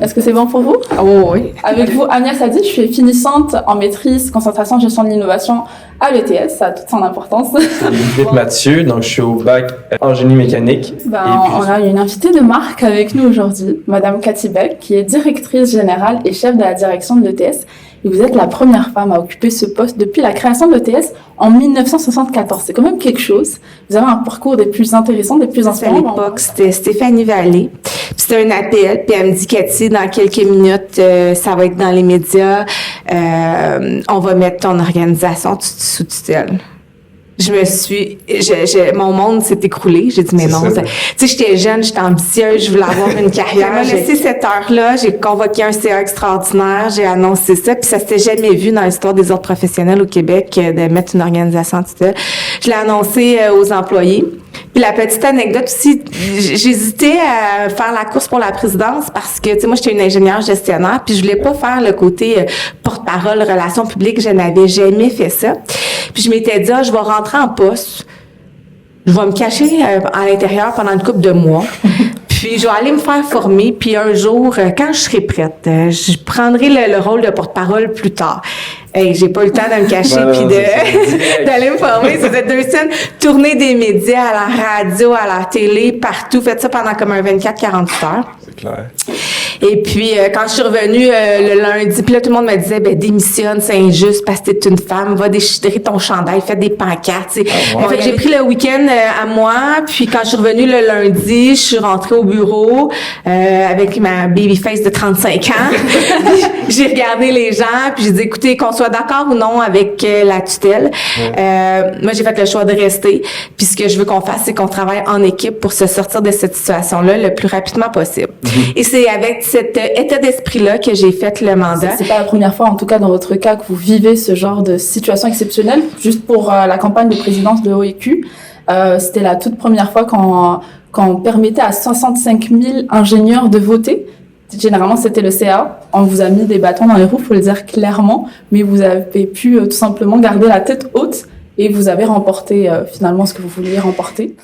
Est-ce que c'est bon pour vous? Oh, oui. Avec vous, Agnès Hadi, je suis finissante en maîtrise concentration gestion de l'innovation à l'ETS, ça a toute son importance. Philippe Mathieu, donc je suis au bac en génie mécanique. On a une invitée de marque avec nous aujourd'hui, Madame Cathy Beck, qui est directrice générale et chef de la direction de l'ETS. Et vous êtes la première femme à occuper ce poste depuis la création de l'ETS en 1974. C'est quand même quelque chose. Vous avez un parcours des plus intéressants, des plus inspirants. À l'époque, c'était Stéphanie Vallée. Puis c'était un appel, puis elle me dit, Cathy, dans quelques minutes, ça va être dans les médias, on va mettre ton organisation sous tutelle. Mon monde s'est écroulé. J'ai dit, mais non, tu sais, j'étais jeune, j'étais ambitieuse, je voulais avoir une carrière. Elle m'a laissé cette heure-là, j'ai convoqué un CA extraordinaire, j'ai annoncé ça, puis ça s'était jamais vu dans l'histoire des ordres professionnels au Québec de mettre une organisation en tutelle. Je l'ai annoncé aux employés. Puis la petite anecdote aussi, j'hésitais à faire la course pour la présidence parce que, tu sais, moi, j'étais une ingénieure gestionnaire, puis je voulais pas faire le côté porte-parole, relations publiques, je n'avais jamais fait ça. Puis je m'étais dit, je vais rentrer en poste, je vais me cacher à l'intérieur pendant une couple de mois, puis je vais aller me faire former, puis un jour, quand je serai prête, je prendrai le rôle de porte-parole plus tard. Hey, j'ai pas eu le temps de me cacher puis d'aller me former. C'était 2 semaines, tourner des médias à la radio, à la télé, partout. Faites ça pendant comme un 24-48 heures. C'est clair. Et puis, quand je suis revenue le lundi, puis là, tout le monde me disait, démissionne, c'est injuste parce que t'es une femme, va déchirer ton chandail, fais des pancartes, tu sais. Fait que j'ai pris le week-end à moi, puis quand je suis revenue le lundi, je suis rentrée au bureau avec ma baby face de 35 ans. J'ai regardé les gens, puis j'ai dit, écoutez, qu'on soit d'accord ou non avec la tutelle, moi, j'ai fait le choix de rester. Puis ce que je veux qu'on fasse, c'est qu'on travaille en équipe pour se sortir de cette situation-là le plus rapidement possible. Et c'est avec cet état d'esprit-là que j'ai fait le mandat. C'est pas la première fois, en tout cas dans votre cas, que vous vivez ce genre de situation exceptionnelle. Juste pour la campagne de présidence de OEQ, c'était la toute première fois quand on permettait à 65 000 ingénieurs de voter. Généralement, c'était le CA. On vous a mis des bâtons dans les roues, faut le dire clairement, mais vous avez pu tout simplement garder la tête haute et vous avez remporté finalement ce que vous vouliez remporter.